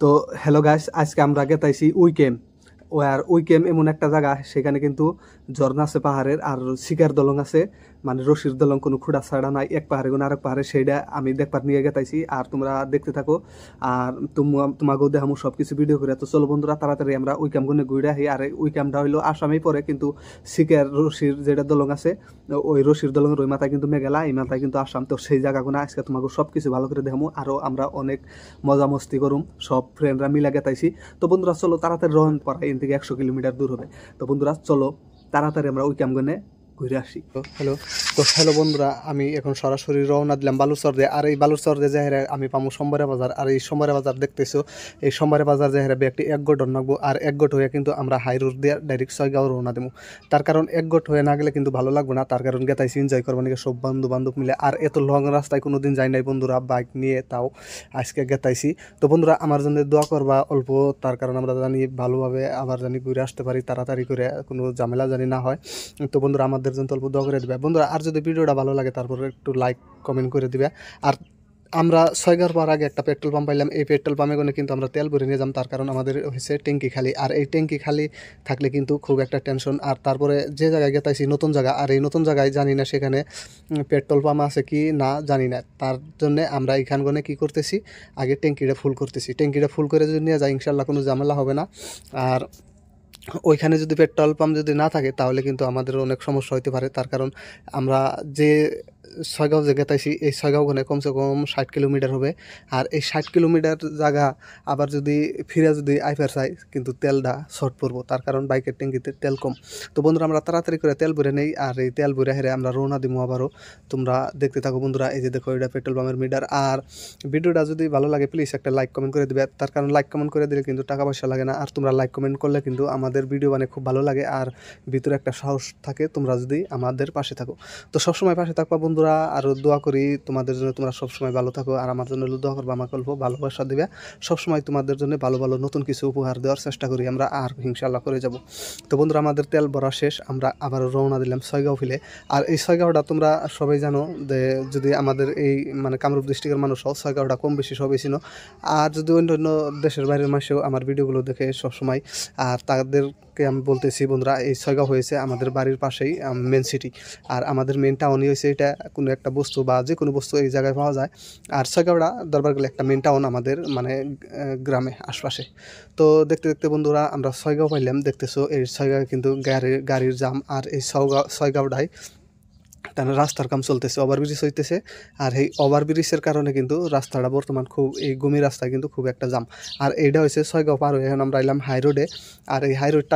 তো hello guys, আজকে আমরা গেতাইছি উইকেম। আর উইকেম এমন একটা জায়গা, সেখানে কিন্তু ঝর্ণা আছে পাহাড়ের, আর শিকার দলং আছে, মানে রশির দলং, কোনো খুঁড়া ছাড়া নাই, এক পাহাড়ে কোনো আরেক পাহাড়ে। সেইটা আমি দেখবার নিয়ে গেতাইছি, আর তোমরা দেখতে থাকো। আর তোমাকেও দেখামো সব কিছু ভিডিও করে। তো চলো বন্ধুরা, তাড়াতাড়ি আমরা উইকাম গুনে ঘুরে আহি। আর উইকামটা হইলো আসামেই পড়ে, কিন্তু শিকার রশির যেটা দলং আছে, ওই রশির দলঙের ওই মাথায় কিন্তু মেঘালয়, এই মাথায় কিন্তু আসাম। তো সেই জায়গাগুলো আজকে তোমাকে সব কিছু ভালো করে দেখামো। আরও আমরা অনেক মজা মস্তি করুম, সব ফ্রেন্ডরা মিলে গেতাইছি। তো বন্ধুরা চলো তাড়াতাড়ি রওনা পড়া, এখান থেকে 100 কিলোমিটার দূর হবে। তো বন্ধুরা চলো তাড়াতাড়ি আমরা ওই ক্যাম্পগনে ঘুরে আসি। হ্যালো বন্ধুরা, আমি এখন সরাসরি রওনা দিলাম বালুচর দিয়ে। আর এই বালুচর দিয়ে যাহেরা আমি পামো সোমবারে বাজার। আর এই সোমবারে বাজার দেখতেছো, এই সোমবারে বাজার যাহেরা একটি 1 গোট নাকবো। আর 1 গোট হয়ে কিন্তু আমরা হাই রোড দিয়ে ডাইরেক্ট ছয়গাঁও রওনা দেবো। তার কারণ 1 গোট হয়ে না গেলে কিন্তু ভালো লাগবে না। তার কারণ গেতাইছি এনজয় করবো নাকি সব বন্ধু বান্ধব মিলে। আর এত লং রাস্তায় কোনো দিন যাই নাই বন্ধুরা বাইক নিয়ে, তাও আজকে গেতাইছি। তো বন্ধুরা আমার জন্য দোয়া করবা অল্প, তার কারণ আমরা জানি ভালোভাবে আবার জানি ঘুরে আসতে পারি তাড়াতাড়ি করে, কোনো ঝামেলা জানি না হয়। তো বন্ধুরা আমাদের জন্য অল্প দোয়া করে দিবে বন্ধুরা। আর যদি ভিডিওটা ভালো লাগে তারপরে একটু লাইক কমেন্ট করে দিবে। আর আমরা ছয়গাঁর পর আগে একটা পেট্রোল পাম্প পাইলাম, এই পেট্রোল পাম্পে গনে কিন্তু আমরা তেল ভরে নিয়ে যাম। তার কারণ আমাদের হয়েছে ট্যাঙ্কি খালি, আর এই ট্যাঙ্কি খালি থাকলে কিন্তু খুব একটা টেনশন। আর তারপরে যে জায়গায় গেতাইছি নতুন জায়গা, আর এই নতুন জায়গায় জানি না সেখানে পেট্রোল পাম্প আছে কি না জানি না। তার জন্যে আমরা এইখান গনে কী করতেছি, আগে ট্যাঙ্কিটা ফুল করতেছি। ট্যাঙ্কিটা ফুল করে যদি নিয়ে যাই ইনশাল্লাহ কোনো ঝামেলা হবে না। আর ওইখানে যদি পেট্রোল পাম্প যদি না থাকে তাহলে কিন্তু আমাদের অনেক সমস্যা হতে পারে। তার কারণ আমরা যে ছয়গাঁও যে গেতাইছি, এই ছয়গাঁও ওখানে কমসে কম 60 কিলোমিটার হবে। আর এই 60 কিলোমিটার জায়গা আবার যদি ফিরে যদি আইফার চাই, কিন্তু তেলটা শর্ট পড়বো। তার কারণ বাইকের ট্যাঙ্কিতে তেল কম। তো বন্ধুরা আমরা তাড়াতাড়ি করে তেল ভরে নেই, আর এই তেল ভরে হেরে আমরা রওনা দিব আবারও। তোমরা দেখতে থাকো বন্ধুরা। এই যে দেখো, এটা পেট্রোল পাম্পের মিটার। আর ভিডিওটা যদি ভালো লাগে প্লিজ একটা লাইক কমেন্ট করে দিবে। তার কারণ লাইক কমেন্ট করে দিলে কিন্তু টাকা পয়সা লাগে না। আর তোমরা লাইক কমেন্ট করলে কিন্তু আমাদের ভিডিও মানে খুব ভালো লাগে, আর ভিতরে একটা সাহস থাকে তোমরা যদি আমাদের পাশে থাকো। তো সবসময় পাশে থাকবা বন্ধুরা, আরও দোয়া করি তোমাদের জন্য, তোমরা সবসময় ভালো থাকো। আর আমার জন্য দোয়া করবো, আমাকে অল্প ভালোবাসা দিবে। সবসময় তোমাদের জন্য ভালো ভালো নতুন কিছু উপহার দেওয়ার চেষ্টা করি আমরা, আর ইনশাআল্লাহ করে যাব। তো বন্ধুরা আমাদের তেল ভরা শেষ, আমরা আবার রওনা দিলাম ছয়গাঁও ফিলে। আর এই ছয়গাঁওটা তোমরা সবাই জানো যে, যদি আমাদের এই মানে কামরূপ ডিস্ট্রিক্টের মানুষ হও, ছয়গাঁওটা কম বেশি সবাই চিনো। আর যদি অন্য অন্য দেশের বাইরের মানুষও আমার ভিডিওগুলো দেখে সবসময়, আর তাদেরকে আমি বলতেছি বন্ধুরা, এই ছয়গাঁও হয়েছে আমাদের বাড়ির পাশেই মেন সিটি। আর আমাদের মেন টাউনই হয়েছে এটা। কোনো একটা বস্তু বা যে কোনো বস্তু এই জায়গায় পাওয়া যায়। আর ছয়গাঁওটা দরবারগুলো একটা মেন টাউন আমাদের মানে গ্রামে আশপাশে। তো দেখতে দেখতে বন্ধুরা আমরা ছয়গাঁও পাইলাম। দেখতেছো এই ছয়গাঁও কিন্তু গাড়ির জাম। আর এই ছয়গাঁওটাই তার রাস্তার কাম চলতেছে, ওভারব্রিজ হইতেছে। আর এই ওভারব্রিজের কারণে কিন্তু রাস্তাটা বর্তমান খুব, এই গমি রাস্তায় কিন্তু খুব একটা জাম। আর এইটা হচ্ছে ছয়গাঁও পার হয়ে এখন আমরা এলাম হাই রোডে। আর এই হাই রোডটা,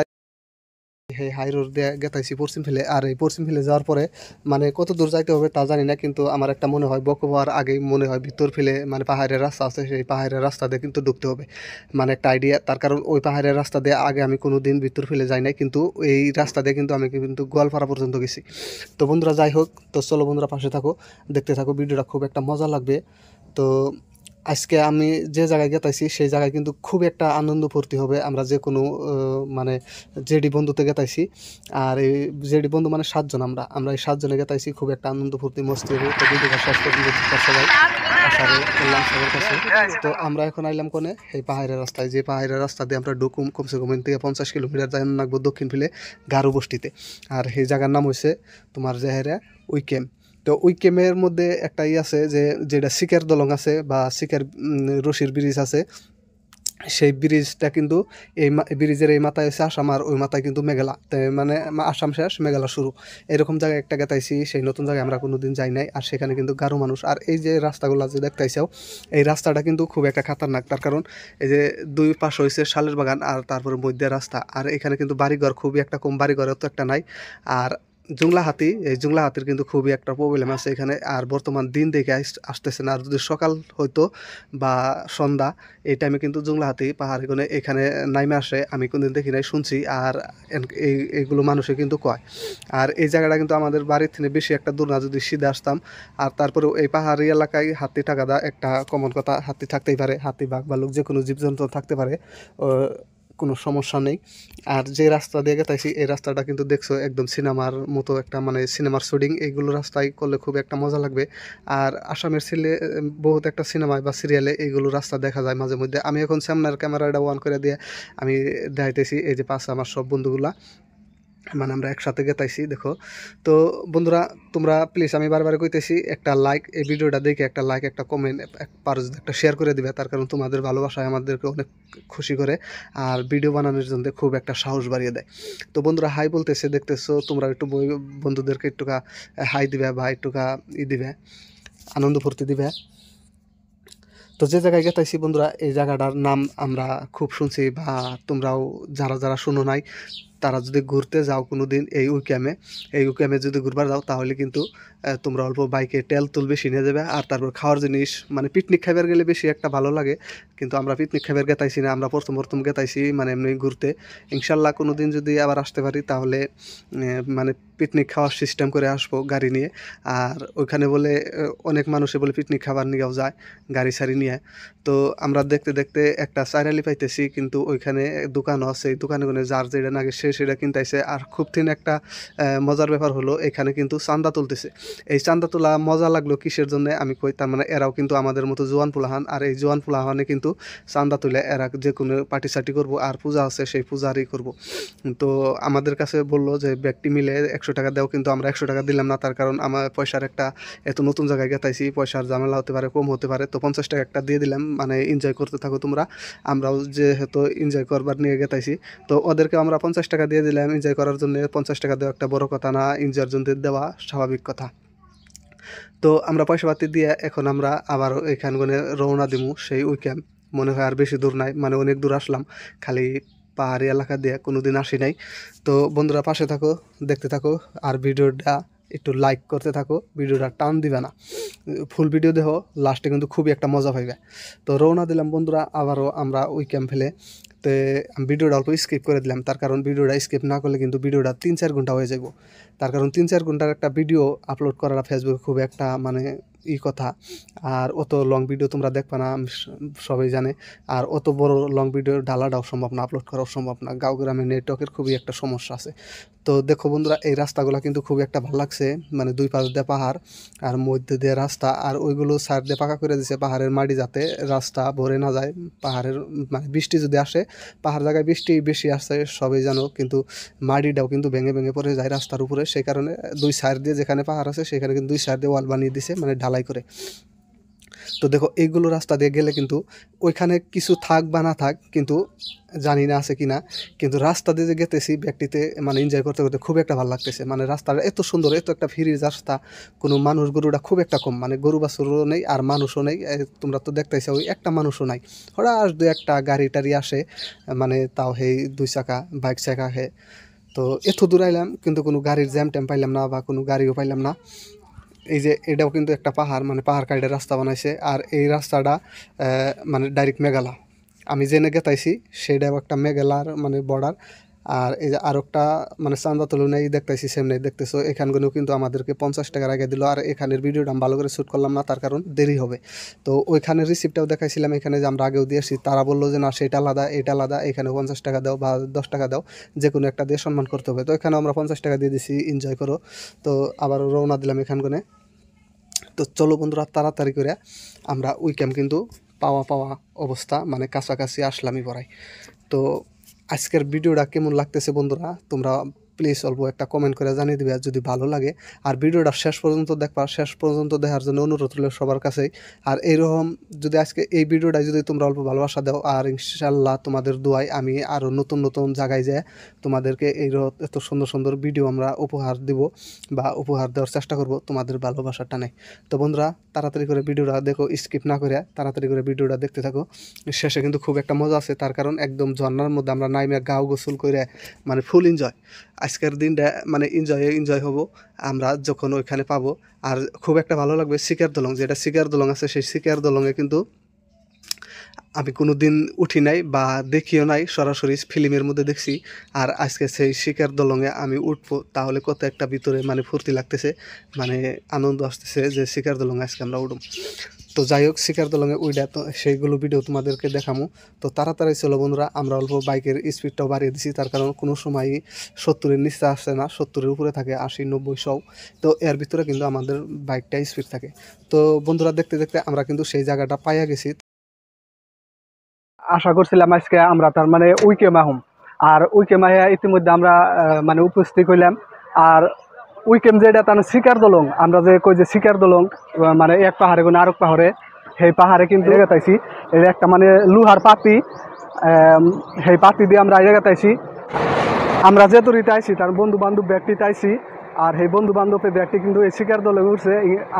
এই হাই রোড দিয়ে গেতাইছি পশ্চিম ফিলে। আর এই পশ্চিম ফিলে যাওয়ার পরে মানে কত দূর যাইতে হবে তা জানি না, কিন্তু আমার একটা মনে হয় বক হওয়ার আগেই মনে হয় ভিতর ফিলে মানে পাহাড়ের রাস্তা আছে, সেই পাহাড়ের রাস্তা দিয়ে কিন্তু ঢুকতে হবে, মানে একটা আইডিয়া। তার কারণ ওই পাহাড়ের রাস্তা দিয়ে আগে আমি কোনো দিন ভিতর ফিলে যাই নাই, কিন্তু এই রাস্তা দিয়ে কিন্তু আমি কিন্তু গোয়ালপাড়া পর্যন্ত গেছি। তো বন্ধুরা যাই হোক, তো চলো বন্ধুরা পাশে থাকো, দেখতে থাকো, ভিডিওটা খুব একটা মজা লাগবে। তো আজকে আমি যে জায়গায় গেতাইছি সেই জায়গায় কিন্তু খুব একটা আনন্দ ফুর্তি হবে। আমরা যে কোনো মানে জেডি বন্ধুতে গেতাইছি। আর এই জেডি বন্ধু মানে 7 জন, আমরা এই 7 জনে গেতাইছি, খুব একটা আনন্দ ফুর্তি মস্তি হবে। তো ভিডিওটা শেষ পর্যন্ত সবাই আশা করলাম সবার কাছে। তো আমরা এখন আইলাম কোনে, এই পাহাড়ের রাস্তায়, যে পাহাড়ের রাস্তা দিয়ে আমরা ঢুকুম কমসে কম থেকে 50 কিলোমিটার যাই নাকবো দক্ষিণ ফিলে গারো বস্তিতে। আর এই জায়গার নাম হয়েছে তোমার জাহেরা উইকেম। তো ওই ক্যামের মধ্যে একটা আছে যে, যেটা শিকার দলং আছে বা শিকার রশির ব্রিজ আছে, সেই ব্রিজটা কিন্তু এই ব্রিজের এই মাথায় হচ্ছে আসাম, আর ওই মাথায় কিন্তু মেঘালয়। মানে আসাম শেষ মেঘালয় শুরু, এরকম জায়গায় একটা গেতাইছি। সেই নতুন জায়গায় আমরা কোনো দিন যাই নাই। আর সেখানে কিন্তু গারো মানুষ। আর এই যে রাস্তাগুলো যে দেখতেইছাও, এই রাস্তাটা কিন্তু খুব একটা খাতারনাক। তার কারণ এই যে দুই পাশ হয়েছে শালের বাগান, আর তারপরে মধ্যে রাস্তা। আর এখানে কিন্তু বাড়িঘর খুবই একটা কম, বাড়িঘরও তো একটা নাই। আর জুংলা হাতি, এই জুংলা হাতির কিন্তু খুবই একটা প্রবলেম আছে এখানে। আর বর্তমান দিন দেখে আসতেছে না, আর যদি সকাল হয়তো বা সন্ধ্যা এই টাইমে কিন্তু জুংলা হাতি পাহাড়ে কোনে এখানে নাইমে আসে। আমি কোনদিন দেখি নাই, শুনছি। আর এইগুলো মানুষে কিন্তু কয়। আর এই জায়গাটা কিন্তু আমাদের বাড়ির থেকে বেশি একটা দূর না, যদি সিধে আসতাম। আর তারপরে এই পাহাড়ি এলাকায় হাতি থাকাটা একটা কমন কথা, হাতি থাকতেই পারে, হাতি বাঘ ভালুক যে কোনো জীবজন্তু থাকতে পারে। কোনো সমস্যা নেই। আর যে রাস্তা দিয়ে গেতাইছি এই রাস্তাটা কিন্তু দেখছো একদম সিনেমার মতো একটা মানে সিনেমার শুটিং এইগুলো রাস্তায় করলে খুব একটা মজা লাগবে। আর আসামের বহুত একটা সিনেমায় বা সিরিয়ালে এইগুলো রাস্তা দেখা যায় মাঝে মধ্যে। আমি এখন সামনের ক্যামেরাটা অন করে দিয়ে আমি দেখাইতেছি এই যে পাশে আমার সব বন্ধুগুলা মানে আমরা একসাথে গেতাইছি দেখো। তো বন্ধুরা তোমরা প্লিজ আমি বারবার কইতেছি একটা লাইক, এই ভিডিওটা দেখে একটা লাইক একটা কমেন্ট পারো যদি একটা শেয়ার করে দিবে, তার কারণ তোমাদের ভালোবাসায় আমাদেরকে অনেক খুশি করে আর ভিডিও বানানোর জন্য খুব একটা সাহস বাড়িয়ে দেয়। তো বন্ধুরা হাই বলতেছে দেখতেছো, তোমরা একটু বন্ধুদেরকে একটুকা হাই দিবে বা একটুকা দিবে, আনন্দ ফুর্তি দিবে। তো যে জায়গায় গেতাইছি বন্ধুরা এই জায়গাটার নাম আমরা খুব শুনছি বা তোমরাও যারা যারা শুনো নাই তারা যদি ঘুরতে যাও কোনো দিন এই উইক্যামে যদি ঘুরবার যাও তাহলে কিন্তু তোমরা অল্প বাইকে তেল তুল বেশি নিয়ে যাবে। আর তারপর খাওয়ার জিনিস মানে পিকনিক খাইবার গেলে বেশি একটা ভালো লাগে, কিন্তু আমরা পিকনিক খাইবার গেতাইছি না, আমরা প্রথম গেতাইছি মানে এমনি ঘুরতে। ইনশাল্লাহ কোনো দিন যদি আবার আসতে পারি তাহলে মানে পিকনিক খাওয়ার সিস্টেম করে আসবো গাড়ি নিয়ে। আর ওইখানে বলে অনেক মানুষে বলে পিকনিক খাবার নিয়েও যায় গাড়ি সারি নিয়ে। তো আমরা দেখতে দেখতে একটা চাইরালি পাইতেছি, কিন্তু ওইখানে দোকানও আছে, এই দোকানে যার যেটা নাগে সেটা কিনতেছে। আর খুব দিন একটা মজার ব্যাপার হলো এখানে কিন্তু চান্দা তুলতেছে। এই চান্দা তোলা মজা লাগলো কিসের জন্য আমি কই, তার মানে এরাও কিন্তু আমাদের মতো জোয়ান পোলাহান, আর এই জোয়ান পোলাহানে কিন্তু চান্দা তুলে এরা যে কোনো পার্টি সার্টি করবো আর পূজা আছে সেই পূজারই করব। তো আমাদের কাছে বললো যে ব্যক্তি মিলে 100 টাকা দেও, কিন্তু আমরা 100 টাকা দিলাম না, তার কারণ আমার পয়সার একটা এত নতুন জায়গায় গেতাইছি পয়সার ঝামেলা হতে পারে, কম হতে পারে। তো 50 টাকা একটা দিয়ে দিলাম, মানে এনজয় করতে থাকো তোমরা, আমরাও যেহেতু এনজয় করবার নিয়ে গেতাইছি তো ওদেরকে আমরা 50 টাকা দিয়ে দিলাম এনজয় করার জন্য। 50 টাকা দেওয়া একটা বড় কথা না, এনজয়ের জন্য দেওয়া স্বাভাবিক কথা। তো আমরা পয়সা পাতি দিয়ে এখন আমরা আবার এখান রওনা দিমু সেই উইক্যাম্প। মনে হয় আর বেশি দূর নাই, মানে অনেক দূর আসলাম, খালি পাহাড়ি এলাকা দিয়ে কোনোদিন আসি নাই। তো বন্ধুরা পাশে থাকো, দেখতে থাকো, আর ভিডিওটা একটু লাইক করতে থাকো, ভিডিওটা টান দিবে না, ফুল ভিডিও দেখো, লাস্টে কিন্তু খুবই একটা মজা পাইবে। তো রওনা দিলাম বন্ধুরা আবারও আমরা উইক্যাম্প ফেলে। তো আমি ভিডিওটা অল্প স্কিপ করে দিলাম, তার কারণ ভিডিওটা স্কিপ না করলে কিন্তু ভিডিওটা 3-4 ঘন্টা হয়ে যাব। তার কারণ 3-4 ঘন্টার একটা ভিডিও আপলোড করাটা ফেসবুকে খুব একটা মানে কথা। আর অত লং ভিডিও তোমরা দেখবে না, সবাই জানে। আর অত বড় লং ভিডিও ডালাটাও সম্ভব না, আপলোড করাও সম্ভব না, গাঁও গ্রামে নেটওয়ার্কের খুবই একটা সমস্যা আছে। তো দেখো বন্ধুরা এই রাস্তাগুলো কিন্তু খুবই একটা ভালো লাগছে, মানে দুই পাশ দিয়ে পাহাড় আর মধ্যে দিয়ে রাস্তা, আর ওইগুলো সাইড দিয়ে পাকা করে দিয়েছে পাহাড়ের মাটি যাতে রাস্তা ভরে না যায়। পাহাড়ের মানে বৃষ্টি যদি আসে, পাহাড় জায়গায় বৃষ্টি বেশি আসে সবাই জানো, কিন্তু মাটিটাও কিন্তু ভেঙে ভেঙে পড়ে যায় রাস্তার উপরে। সেই কারণে দুই সাইড দিয়ে যেখানে পাহাড় আছে সেখানে কিন্তু দুই সাইড দিয়ে ওয়াল বানিয়ে দিছে, মানে ঢালাই করে। তো দেখো এইগুলো রাস্তা দিয়ে গেলে কিন্তু ওইখানে কিছু থাক বা না থাক, কিন্তু জানি না আছে কি না, কিন্তু রাস্তা দিয়ে যে গেতেছি ব্যক্তিতে মানে এনজয় করতে করতে খুব একটা ভালো লাগতেছে। মানে রাস্তাটা এত সুন্দর, এত একটা ফ্রি রাস্তা, কোনো মানুষ গরুটা খুব একটা কম, মানে গরু বাছুরও নেই আর মানুষও নেই। তোমরা তো দেখতেছো ওই একটা মানুষও নাই, হঠাৎ দু একটা গাড়ি টাড়ি আসে, মানে তাও সেই 2 চাকা বাইক চাকা হে। তো এত দূর আইলাম কিন্তু কোনো গাড়ির জ্যাম ট্যাম পাইলাম না বা কোনো গাড়িও পাইলাম না। এই যে এটাও কিন্তু একটা পাহাড়, মানে পাহাড় কাইডে রাস্তা বানাইছে, আর এই রাস্তাটা মানে ডাইরেক্ট মেঘালয়, আমি জেনে গেতাইছি সেটাও একটা মেঘালয়ের মানে বর্ডার। আর এই যে আর একটা মানে চান্দা তুলনায় দেখতেছি সেমনি দেখতেছো, এখানগুলোও কিন্তু আমাদেরকে 50 টাকার আগে দিল। আর এখানের ভিডিওটা আমি ভালো করে শ্যুট করলাম না, তার কারণ দেরি হবে। তো ওইখানের রিসিপ্টটাও দেখাইছিলাম, এখানে যে আমরা আগেও দিয়েছি, তারা বললো যে না সেটা আলাদা এটা আলাদা, এখানে 50 টাকা দাও বা 10 টাকা দাও, যে কোনো একটা দিয়ে সম্মান করতে হবে। তো এখানে আমরা 50 টাকা দিয়ে দিছি, এনজয় করো। তো আবার রওনা দিলাম এখানগুলো। তো চলো বন্ধুরা তাড়াতাড়ি করে আমরা উইক্যাম্প কিন্তু পাওয়া অবস্থা, মানে কাছাকাছি আসলামই পড়াই। তো আজকের ভিডিওটা কেমন লাগতেছে বন্ধুরা তোমরা প্লিজ অল্প একটা কমেন্ট করে জানিয়ে দিবে যদি ভালো লাগে। আর ভিডিওটা শেষ পর্যন্ত দেখবা, শেষ পর্যন্ত দেখার জন্য অনুরোধ রইল সবার কাছেই। আর এইরকম যদি আজকে এই ভিডিওটা যদি তোমরা অল্প ভালোবাসা দাও, আর ইনশাল্লাহ তোমাদের দোয়ায় আমি আরও নতুন নতুন জায়গায় যেয়ে তোমাদেরকে এইরকম এত সুন্দর সুন্দর ভিডিও আমরা উপহার দিব বা উপহার দেওয়ার চেষ্টা করব তোমাদের ভালোবাসার টানে। তো বন্ধুরা তাড়াতাড়ি করে ভিডিওটা দেখো, স্কিপ না করে তাড়াতাড়ি করে ভিডিওটা দেখতে থাকো। শেষে কিন্তু খুব একটা মজা আছে, তার কারণ একদম ঝর্ণার মধ্যে আমরা নাইমে গাও গোসল করে মানে ফুল এনজয়। আজকের দিনটা মানে এনজয় হব আমরা যখন ওইখানে পাবো। আর খুব একটা ভালো লাগবে শিকার দলং, যেটা শিকার দলং আছে সেই শিকার দলংয়ে কিন্তু আমি কোনো দিন উঠি নাই বা দেখিও নাই, সরাসরি ফিল্মের মধ্যে দেখছি। আর আজকে সেই শিকার দলংয়ে আমি উঠবো, তাহলে কত একটা ভিতরে মানে ফুর্তি লাগতেছে, মানে আনন্দ আসতেছে যে শিকার দলংয়ে আজকে আমরা উঠব। তো যাই হোক শিকার দলঙে উইডা তো সেইগুলো ভিডিও তোমাদেরকে দেখামো। তো তাড়াতাড়ি চলো বন্ধুরা, আমরা অল্প বাইকের স্পিডটাও বাড়িয়ে দিছি, তার কারণ কোনো সময়ই 70-এর নিচে আসে না, 70-এর উপরে থাকে, 80-90-100। তো এর ভিতরে কিন্তু আমাদের বাইকটা স্পিড থাকে। তো বন্ধুরা দেখতে দেখতে আমরা কিন্তু সেই জায়গাটা পাইয়া গেছি। আশা করছিলাম আজকে আমরা তার মানে উইকে মাহুম, আর উইকে মাহিয়া ইতিমধ্যে আমরা মানে উপস্থিত হইলাম। আর উইকেম যেটা তার শিকার দলং, আমরা যে কই যে শিকার দলং মানে এক পাহাড়ে কোনো আরেক পাহাড়ে, সেই পাহাড়ে কিন্তু গেতাইছি। এটা একটা মানে লোহার পাতি, সেই পাতি দিয়ে আমরা গেতাইছি। আমরা যে তরিতে আইছি তার বন্ধু বান্ধব ব্যক্তিতে আইছি, আর সেই বন্ধু বান্ধবের ব্যক্তি কিন্তু এই শিকার দলে উঠছে,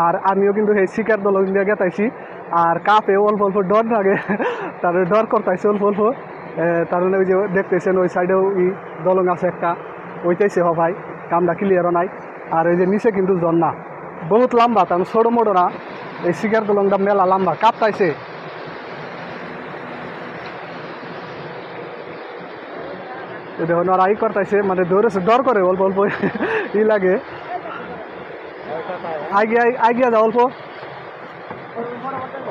আর আমিও কিন্তু সেই শিকার দল দিয়ে গেতাইছি। আর কাপে অল্প অল্প ডর লাগে, তার ডর করতেছে অল্প অল্প। তার মানে ওই যে দেখতেছেন ওই সাইডেও দলং আছে একটা, ওইটাইছে ভাই, কামটা ক্লিয়ারও নাই। আর ওই যে নিচে কিন্তু ঝর্ণা বহুত লম্বা, তার ছোটো মোটো না, এই শিকার দলংটা মেলা লম্বা, কাঁপতাইছে। দেখুন ওরা করতেছে মানে ধরেছে, ডর করে অল্প অল্প লাগে, আগিয়া যা অল্প,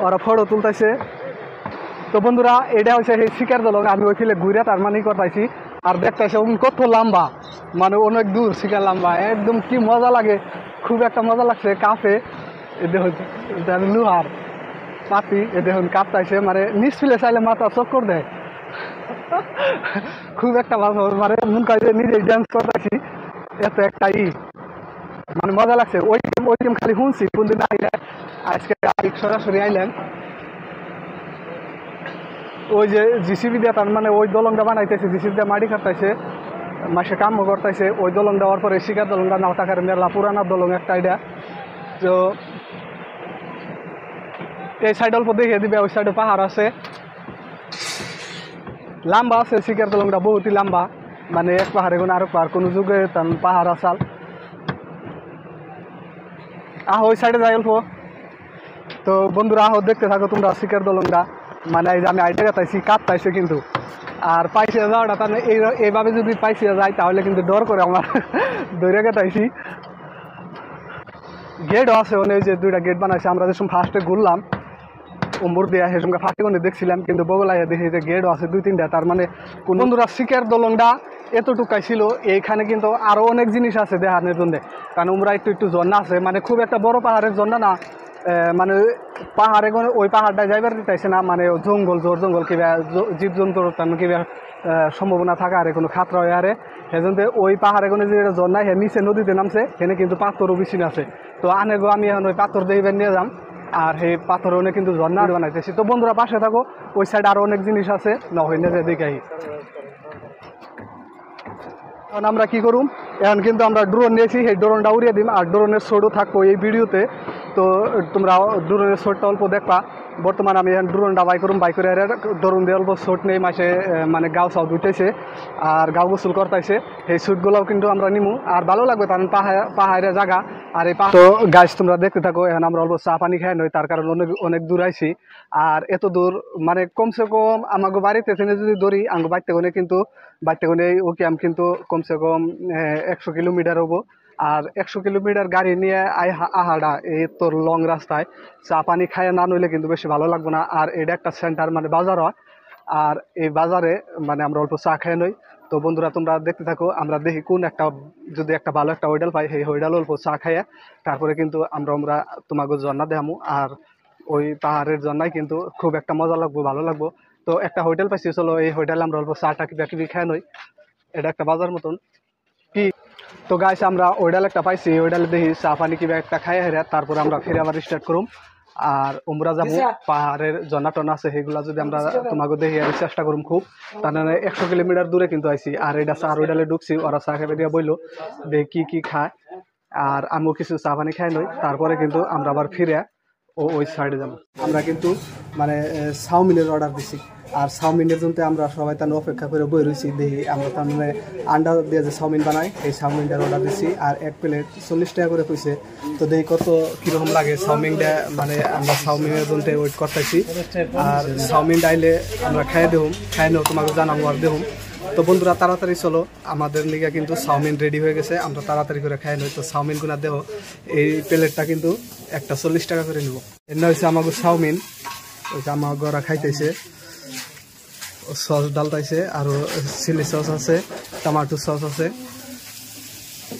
ওরা ফটো তুলতেছে। তো বন্ধুরা এটা হচ্ছে সেই শিকার দলং, আমি ওই ফিলে ঘুরে তার মানে করতেছি। আর দেখতেছে কত লম্বা, মানে অনেক দূর শিকার লম্বা, একদম কি মজা লাগে, খুব একটা মজা লাগছে। কাপে দেখুন লোহার পাতি, দেখুন কাঁপতাইছে, মানে নিচ ফিলে চাইলে মাথা চক্কর দেয়, খুব একটা ভালো, মানে মন কাজে নিজে ডান্স করতেছি, এত একটা মানে মজা লাগছে। ওই দিন খালি শুনছি, কোনদিন আইলে, আজকে সরাসরি আইলেন। ওই যে জিসিবি দিয়ে তার মানে ওই দলংটা বানাইতেছে, জিসিবি দিয়ে মাটি কাটতেছে, মাসে কামও করতেছে। ওই দলং দেওয়ার পরে শিকার দলংটা নাও টাকার মেলা পুরানা দলং একটা এটা। তো এই সাইড অল্প দেখিয়ে দিবে, ওই সাইডে পাহাড় আছে, লম্বা আছে শিকার দলংটা, বহুতই লম্বা, মানে এক পাহাড়ে কোনো আরেক পাহাড় কোনো যুগে তার পাহাড় আসাল। আহ ওই সাইডে যাই অল্প। তো বন্ধুরা আহ দেখতে থাকো তোমরা শিকার দলংটা, মানে এই যে আমি আইটা গেতাইছি, কাঁপতাইছে কিন্তু। আর পাইসিয়া যাওয়াটা তাহলে এইভাবে যদি পাইসিয়া যায় তাহলে কিন্তু ডর করে আমার, ধরে গেতাইছি। গেটও আছে, মানে ওই যে দুইটা গেট বানাইছে, আমরা যে সময় ফার্স্টে ঘুরলাম উম্বুর দিয়া, সে সঙ্গে ফাঁকি কোনে দেখছিলাম, কিন্তু বগলাইয়া দেখি যে গেটও আছে 2-3টা। তার মানে কোন বন্ধুরা শিকার দলংটা এতটুকাই ছিল, এইখানে কিন্তু আরও অনেক জিনিস আছে দেখানোর জন্য, কারণ উমরা একটু ঝর্ণা আছে, মানে খুব একটা বড় পাহাড়ের ঝর্ণা না, মানে পাহাড়ে ওই পাহাড়টা যাইবার দিতেছে না, মানে জঙ্গল জোর জঙ্গল কিবা জীবজন্তুর তেমন কিবা সম্ভাবনা থাকা আরে কোনো খাতরা হয় আরে, সেজন্য ওই পাহাড়ে কোনো যে ঝর্ণা হে নিচে নদীতে নামছে, সেখানে কিন্তু পাথরও বেশি আছে। তো আনেগো আমি এখন ওই পাথর দেখবেন নিয়ে যাম, আর সেই পাথর অনেক কিন্তু ঝর্ণা বানাইতেছি। তো বন্ধুরা পাশে থাকো, ওই সাইডে আরও অনেক জিনিস আছে, না হয় না যে দেখে আহি। এখন আমরা কি করুম, এখন কিন্তু আমরা ড্রোন নিয়েছি, সেই ড্রোনটা উড়িয়ে দিম, আর ড্রোনের শোটও থাকবো এই ভিডিওতে। তো তোমরা ড্রোনের শোটটা অল্প দেখবা। বর্তমানে আমি এখন ড্রোনটা বাই করুম, বাই করে ড্রোন দিয়ে অল্প শোট নেই, মাসে মানে গাও চাও ধুইতেছে আর গাও গোসল করতেছে, সেই শ্যুটগুলোও কিন্তু আমরা নিমু, আর ভালো লাগবে, কারণ পাহাড়ের জায়গা। আর এই তো গাছ তোমরা দেখতে থাকো, এখন আমরা অল্প চা পানি খাই নই, তার কারণ অনেক দূর আইছি। আর এত দূর মানে কমসে কম আমাকে বাড়িতে যদি ধরি, আমাকে বাড়িতে কোনে কিন্তু বাড়িতে কোনে ওকে আমি কিন্তু কমসে কম 100 কিলোমিটার হবো। আর 100 কিলোমিটার গাড়ি নিয়ে আহাড়া এই তোর লং রাস্তায় চা পানি খাইয়ে না নইলে কিন্তু বেশি ভালো লাগবে না। আর এটা একটা সেন্টার মানে বাজার হয়, আর এই বাজারে মানে আমরা অল্প চা খাই নই। তো বন্ধুরা তোমরা দেখতে থাকো, আমরা দেখি কোন একটা যদি একটা ভালো একটা হোটেল পাই, সেই হোটেল অল্প চা খাইয়া তারপরে কিন্তু আমরা তোমাকে ঝর্ণা দেখামু। আর ওই পাহাড়ের জন্যই কিন্তু খুব একটা মজা লাগবো, ভালো লাগবো। তো একটা হোটেল পাইছি, চলো এই হোটেলে আমরা অল্প চাটা কিবা কিবি খাই নই, এটা একটা বাজার মতন কি। তো গাইস আমরা ওইডাল একটা পাইছি, ওইডালে দেখি চা পানি কিবা একটা খাই হেরা, তারপরে আমরা ফিরে আবার স্টার্ট করুম। আর উমরা যাবো, পাহাড়ের ঝর্ণা টর্ণা আছে, সেগুলা যদি আমরা তোমাকে দেখি আর চেষ্টা করুম খুব, তার মানে 100 কিলোমিটার দূরে কিন্তু আইছি। আর এটা চা ওইডালে ঢুকছি, ওরা চা খেয়ে দিয়া বইলো দেখি কি খায়, আর আমিও কিছু চা পানি খাই নই, তারপরে কিন্তু আমরা আবার ফিরে ওই সাইডে যাবো। আমরা কিন্তু মানে চাউমিনের অর্ডার দিছি, আর চাউমিনের জন্য আমরা সবাই তার অপেক্ষা করে বই রয়েছি। দেখি আমরা তার মানে আন্ডা দিয়ে যে চাউমিন বানাই, এই চাউমিনটার অর্ডার দিছি, আর এক প্লেট 40 টাকা করে কইছে। তো দেখি কত কীরকম লাগে চাউমিনটা, মানে আমরা চাউমিনের জন্য ওয়েট করতেছি। আর চাউমিন ডাইলে আমরা খাই দেবো, খাই নেও তোমাকে জানাবো আর দেবো। তো বন্ধুরা তাড়াতাড়ি চলো, আমাদের লিগে কিন্তু চাউমিন রেডি হয়ে গেছে, আমরা তাড়াতাড়ি করে খাই নই। তো চাউমিন গুনা দেবো, এই প্লেটটা কিন্তু একটা 40 টাকা করে নিব। এর হচ্ছে আমাকে চাউমিন, ওই যে আমার গড়া খাইতেছে, সস ডালতাইছে, আর চিলি সস আছে, টমেটো সস আছে,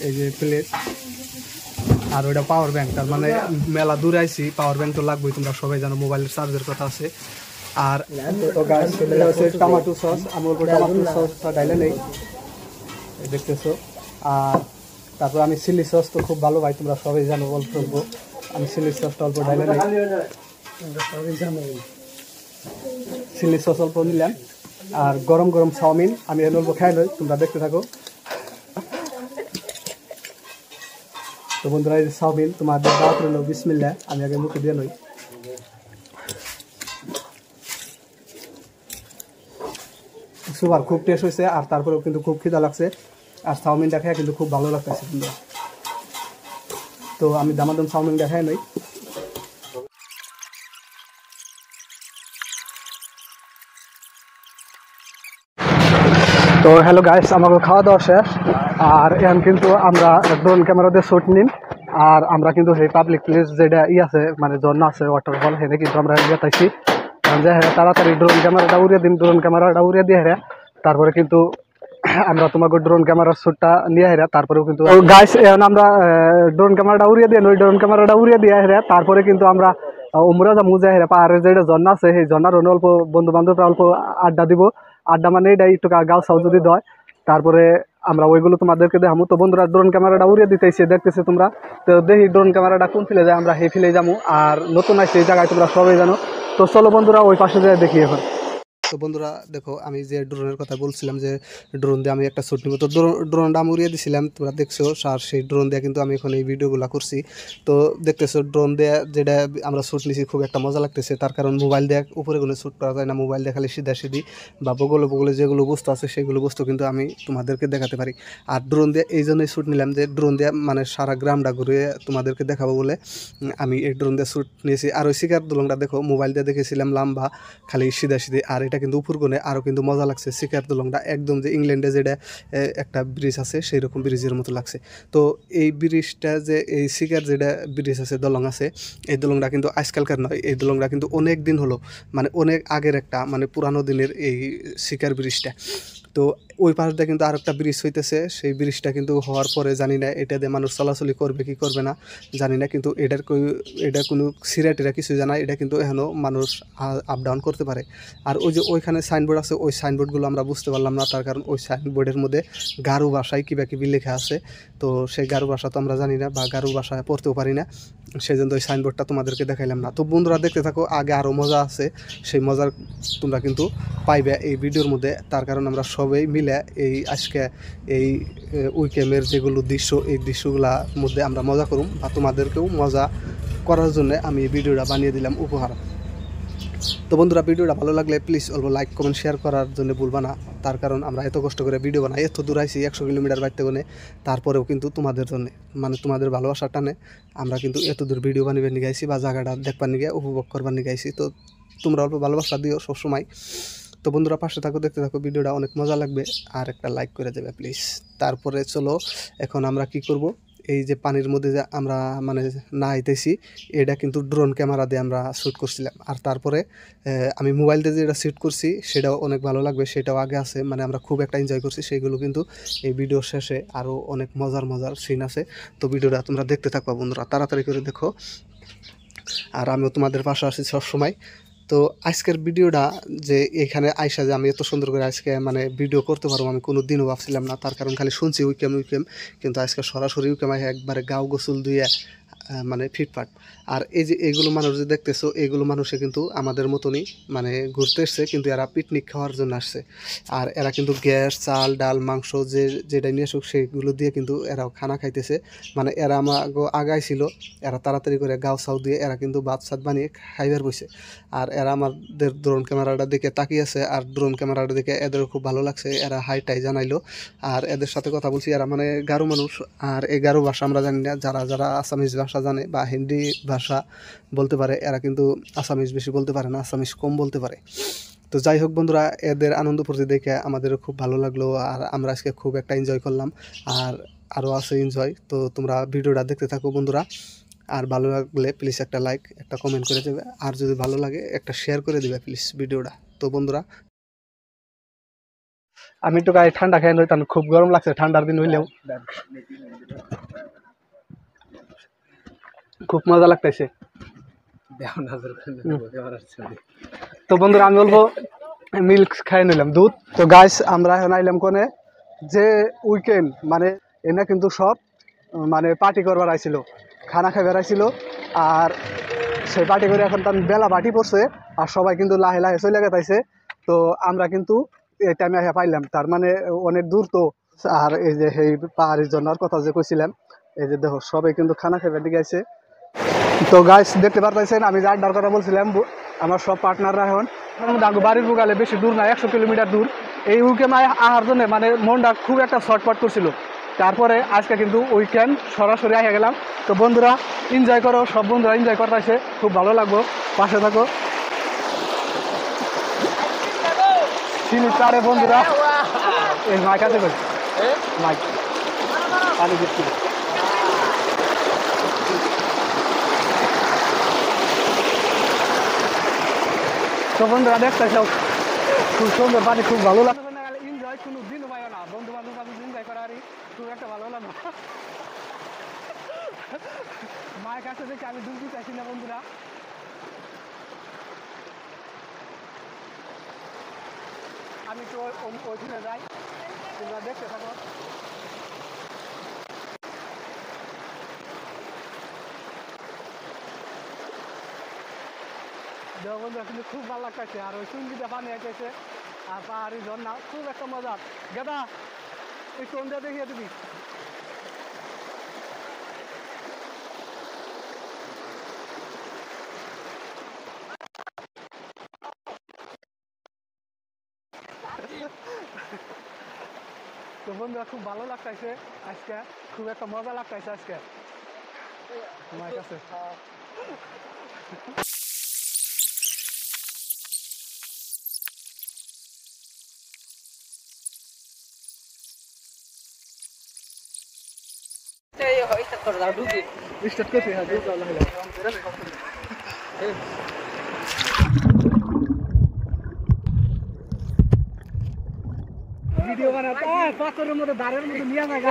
এই যে প্লেট। আর ওইটা পাওয়ার ব্যাংক, তার মানে মেলা দূরে আইছি, পাওয়ার ব্যাংক তো লাগবেই, তোমরা সবাই জানো মোবাইলের চার্জের কথা আছে। আর টমেটো সস, আমার টমেটো সসটা ডাইলে নেই দেখতেছো। আর তারপর আমি চিলি সস তো খুব ভালো ভাই, তোমরা সবাই জানো, অল্প অল্প আমি চিলি সসটা অল্প ডাইলে নেই, চিলি সস অল্প নিলাম। আর গরম গরম চাউমিন আমি অল্প খাই নই, তোমরা দেখতে থাকো। তো বন্ধুরা এই চাউমিন তোমাদের দাওয়াত রইল, বিসমিল্লাহ। আমি আগে মুখে দিয়ে নই। সুপার, খুব টেস্ট হয়েছে, আর তারপরেও কিন্তু খুব খিদা লাগছে, আর চাউমিন দেখায় কিন্তু খুব ভালো লাগতেছে। তো আমি দামাদাম চাউমিন দেখাই নই। তো হ্যালো গাইস, আমাকে খাওয়া দাওয়া শেষ, আর এখন কিন্তু আমরা ড্রোন ক্যামেরা দিয়ে শুট নিন। আর আমরা কিন্তু সেই পাবলিক প্লেস যেটা আছে, মানে ঝর্ণা আছে, ওয়াটারফল, সেটা কিন্তু আমরা যেতাইছি। কারণ যে হ্যাঁ তাড়াতাড়ি ড্রোন ক্যামেরাটা উড়িয়ে দিন, ড্রোন ক্যামেরাটা উড়িয়ে দিয়ে হ্যাঁ তারপরে কিন্তু আমরা তোমাকে ড্রোন ক্যামেরার শ্যুটটা নিয়ে হেরা। তারপরেও কিন্তু গাইস এখন আমরা ড্রোন ক্যামেরাটা উড়িয়ে দিয়ে ওই ড্রোন ক্যামেরাটা উড়িয়ে দিয়ে হেরা, তারপরে কিন্তু আমরা উমরা যা মুজা হেরা পাহাড়ের যেটা ঝর্ণা আছে, সেই ঝর্ণার অল্প বন্ধু বান্ধবরা অল্প আড্ডা দিব। আড্ডা মানে এটা একটু গাল সাউ যদি দেয়, তারপরে আমরা ওইগুলো তোমাদেরকে দেখাবো। তো বন্ধুরা ড্রোন ক্যামেরাটা উড়িয়ে দিতেছে, দেখতেছে তোমরা। তো দেখি ড্রোন ক্যামেরাটা কোন ফিলে যায়, আমরা সেই ফিলে যাবো। আর নতুন আছে এই জায়গায়, তোমরা সবাই জানো। তো চলো বন্ধুরা ওই পাশে যায় দেখি এখন। তো বন্ধুরা দেখো, আমি যে ড্রোনের কথা বলছিলাম, যে ড্রোন দিয়ে আমি একটা শ্যুট নিব, তো ড্রোনটা আমি উড়িয়ে দিয়েছিলাম, তোমরা দেখছো। আর সেই ড্রোন দিয়ে কিন্তু আমি এখন এই ভিডিওগুলো করছি। তো দেখতেছো ড্রোন দিয়ে যেটা আমরা শ্যুট নিছি, খুব একটা মজা লাগতেছে। তার কারণ মোবাইল দিয়ে উপরে কোনো শ্যুট করা যায় না, মোবাইল দিয়ে খালি সিধা সিধি বা বগলে বগলে যেগুলো বস্তু আছে সেগুলো বস্তু কিন্তু আমি তোমাদেরকে দেখাতে পারি। আর ড্রোন দিয়ে এই জন্যই শ্যুট নিলাম, যে ড্রোন দিয়ে মানে সারা গ্রামটা ঘুরে তোমাদেরকে দেখাবো বলে আমি এই ড্রোন দিয়ে শ্যুট নিয়েছি। আর ওই শিকার দোলংটা দেখো, মোবাইল দিয়ে দেখেছিলাম লম্বা খালি সিধা সিধি, আর এটা কিন্তু উপর কোণে আরও কিন্তু মজা লাগছে। শিকার দোলংটা একদম যে ইংল্যান্ডে যেটা একটা ব্রিজ আছে সেই রকম ব্রিজের মতো লাগছে। তো এই ব্রিজটা যে এই শিকার যেটা ব্রিজ আছে, দলং আছে, এই দলংটা কিন্তু আজকালকার নয়, এই দলংটা কিন্তু অনেক দিন হলো, মানে অনেক আগের একটা, মানে পুরানো দিনের এই শিকার ব্রিজটা। তো ওই পাশটা কিন্তু আর একটা ব্রিজ হইতেছে, সেই ব্রিজটা কিন্তু হওয়ার পরে জানি না এটা দিয়ে মানুষ চলাচলি করবে কি করবে না জানি না, কিন্তু এটা কোনো সিরাটিরা কিছু জানা, এটা কিন্তু এখনও মানুষ আপ ডাউন করতে পারে। আর ওই যে ওইখানে সাইনবোর্ড আছে, ওই সাইনবোর্ডগুলো আমরা বুঝতে পারলাম না, তার কারণ ওই সাইনবোর্ডের মধ্যে গারো ভাষায় কিবা কিবি লেখা আছে। তো সেই গারো ভাষা তো আমরা জানি না, বা গারো ভাষায় পড়তেও পারি না, সেই জন্য ওই সাইনবোর্ডটা তোমাদেরকে দেখাইলাম না। তো বন্ধুরা দেখতে থাকো, আগে আরও মজা আছে, সেই মজার তোমরা কিন্তু পাইবে এই ভিডিওর মধ্যে। তার কারণ আমরা সবাই মিলে এই আজকে এই উইকেমের যেগুলো দৃশ্য, এই দৃশ্যগুলোর মধ্যে আমরা মজা করুম, বা তোমাদেরকেও মজা করার জন্য আমি এই ভিডিওটা বানিয়ে দিলাম উপহার। তো বন্ধুরা ভিডিওটা ভালো লাগলে প্লিজ অল্প লাইক কমেন্ট শেয়ার করার জন্য ভুলবা না। তার কারণ আমরা এত কষ্ট করে ভিডিও বানাই, এত দূর আইছি 100 কিলোমিটার বাইতে গনে, তারপরেও কিন্তু তোমাদের জন্য, মানে তোমাদের ভালোবাসার টানে আমরা কিন্তু এত দূর ভিডিও বানিয়ে নিয়ে গাইছি, বা জায়গাটা দেখবার নিয়ে উপভোগ করবার নিয়ে গাইছি। তো তোমরা অল্প ভালোবাসা দিও সবসময়। তো বন্ধুরা পাশে থাকো, দেখতে থাকো, ভিডিওটা অনেক মজা লাগবে, আর একটা লাইক করে দেবে প্লিজ। তারপরে চলো এখন আমরা কি করব, এই যে পানির মধ্যে যে আমরা মানে নাইতেছি, এটা কিন্তু ড্রোন ক্যামেরা দিয়ে আমরা শ্যুট করছিলাম। আর তারপরে আমি মোবাইল দিয়ে যেটা শ্যুট করছি সেটাও অনেক ভালো লাগবে, সেটাও আগে আছে, মানে আমরা খুব একটা এনজয় করছি, সেইগুলো কিন্তু এই ভিডিওর শেষে আরও অনেক মজার মজার সিন আছে। তো ভিডিওটা তোমরা দেখতে থাকবা বন্ধুরা, তাড়াতাড়ি করে দেখো, আর আমিও তোমাদের পাশে আসি সবসময়। তো আজকের ভিডিওটা যে এখানে আইসা যে আমি এত সুন্দর করে আজকে মানে ভিডিও করতে পারবো, আমি কোনো দিনও ভাবছিলাম না। তার কারণ খালি শুনছি উইকেম, কিন্তু আজকে সরাসরি উইকেম একবারে গাও গোসল ধুয়ে মানে ফিটফাট। আর এই যে এইগুলো মানুষ যে দেখতেছো, এইগুলো মানুষে কিন্তু আমাদের মতনই মানে ঘুরতে এসছে, কিন্তু এরা পিকনিক খাওয়ার জন্য আসছে। আর এরা কিন্তু গ্যাস, চাল, ডাল, মাংস যেটা নিয়ে আসুক সেগুলো দিয়ে কিন্তু এরাও খানা খাইতেছে। মানে এরা আমাকে আগাইছিল, এরা তাড়াতাড়ি করে গাও সাউ দিয়ে এরা কিন্তু ভাত সাত বানিয়ে খাইবার বসে। আর এরা আমাদের ড্রোন ক্যামেরাটা দেখে তাকিয়েছে, আর ড্রোন ক্যামেরাটা দেখে এদেরও খুব ভালো লাগছে, এরা হাইটাই জানাইলো। আর এদের সাথে কথা বলছি, এরা মানে গারো মানুষ, আর এই গারো ভাষা আমরা জানি না, যারা যারা আসামিজ ভাষা জানে বা হিন্দি ভাষা বলতে পারে, এরা কিন্তু আসামিজ বেশি বলতে পারে না, আসামিজ কম বলতে পারে। তো যাই হোক বন্ধুরা, এদের আনন্দ ফুর্তি দেখে আমাদেরও খুব ভালো লাগলো, আর আমরা আজকে খুব একটা এনজয় করলাম, আর আরও আছে এনজয়। তো তোমরা ভিডিওটা দেখতে থাকো বন্ধুরা, আর ভালো লাগলে প্লিজ একটা লাইক একটা কমেন্ট করে দেবে, আর যদি ভালো লাগে একটা শেয়ার করে দেবে প্লিজ ভিডিওটা। তো বন্ধুরা, আমি একটু গায়ে ঠান্ডা খেয়ে নইতাম, খুব গরম লাগছে ঠান্ডার দিন হইলেও, খুব মজা লাগতেছে। তো বন্ধুরা, আমি বলবো মিল্ক খাই নিলাম, দুধ। তো গাইস, আমরা এখন আইলাম কোনে, যে উইকেন্ড মানে এনে কিন্তু সব মানে পার্টি করবার আইছিল, খানা খাই বেড়াইছিল, আর সেই পার্টি করে এখন তার বেলা বাটি পড়ছে, আর সবাই কিন্তু লাহে লাহে চলে গেছে। তো আমরা কিন্তু এই টাইমে আসা পাইলাম, তার মানে অনেক দূর তো। আর এই যে এই পাহাড়ি ঝর্ণার কথা যে কইছিলাম, এই যে দেখো সবাই কিন্তু খানা খাইবার দিকে আছে। তো গাইস, দেখতে পারতেছেন আমি যে আড্ডার কথা বলছিলাম, আমার সব পার্টনাররা এখন বাড়ির বুগালে, বেশি দূর না, 100 কিলোমিটার দূর। এই উইকেন্ড আসার জন্য মানে মনটা খুব একটা শর্টপাট করছিল, তারপরে আজকে কিন্তু উইকেন্ড সরাসরি আসে গেলাম। তো বন্ধুরা এনজয় করো, সব বন্ধুরা এনজয় করতেছে, খুব ভালো লাগবো, পাশে থাকো। চিনি চারে বন্ধুরা, এই মাইক আছে কই, মাইক পানি দিচ্ছি। তো বন্ধুরা দেখতেছ খুব সুন্দর পানি, খুব ভালো লাগে। এনজয় কোনো দিনও পাই না, বন্ধু বান্ধব এনজয় করা আর খুব একটা ভালো লাগে না। মায়ের কাছে দেখে আমি দুধ দিতে আসি না বন্ধুরা। আমি তো ওইখানে যাই, তোমরা দেখতে থাকো। বন্ধুরা কিন্তু খুব ভালো লাগতেছে, আর ওই চুঙ্গিতে পানি আইতেছে, আর পাহাড়ি ঝর্ণা, খুব একটা মজা। গেদা ওই কোনটা দেখিয়ে দিবি। তো বন্ধুরা খুব ভালো লাগতেছে আজকে, খুব একটা মজা লাগতেছে আজকে তোমার কাছে। স্টার্ট করছি, হ্যাঁ ভিডিও বানাতে পাথরের মধ্যে দাঁড়ের মধ্যে নিয়ে যায়,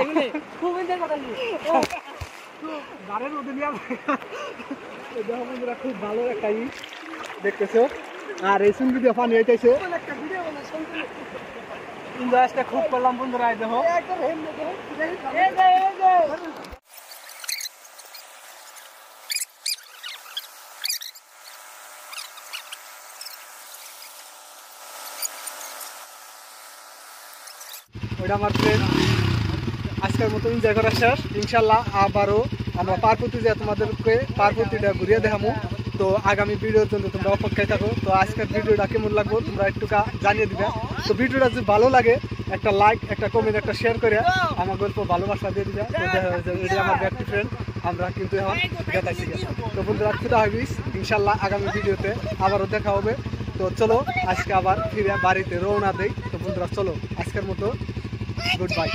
খুব এনজয় করা দাঁড়ের মধ্যে নিয়ে দেখো বন্ধুরা, খুব ভালো একটা দেখতেছো, আর এই সুন্দর দিয়ে পানি হইতেছে, এনজয়টা খুব করলাম বন্ধুরা। দেখো ওইটা আমার ফ্রেন্ড। আজকের মতো এনজয় করা শেষ, ইনশাল্লাহ আবারও আমরা পার্বতী যা তোমাদেরকে পার্বতীটা ঘুরিয়ে দেখাবো। তো আগামী ভিডিওর জন্য তোমরা অপেক্ষায় থাকো। তো আজকের ভিডিওটা কেমন লাগবে তোমরা একটু জানিয়ে দিবে। তো ভিডিওটা যদি ভালো লাগে একটা লাইক একটা কমেন্ট একটা শেয়ার করে আমার গল্প ভালোবাসা দিয়ে দিবে। তো এটা আমার ব্যক্তি ফ্রেন্ড, আমরা কিন্তু এখন দেখাইছি। তো বন্ধুরা খুদা হাফিজ, ইনশাল্লাহ আগামী ভিডিওতে আবারও দেখা হবে। তো চলো আজকে আবার ফিরে বাড়িতে রওনা দেই। তো বন্ধুরা চলো আজকের মতো গুড বাই।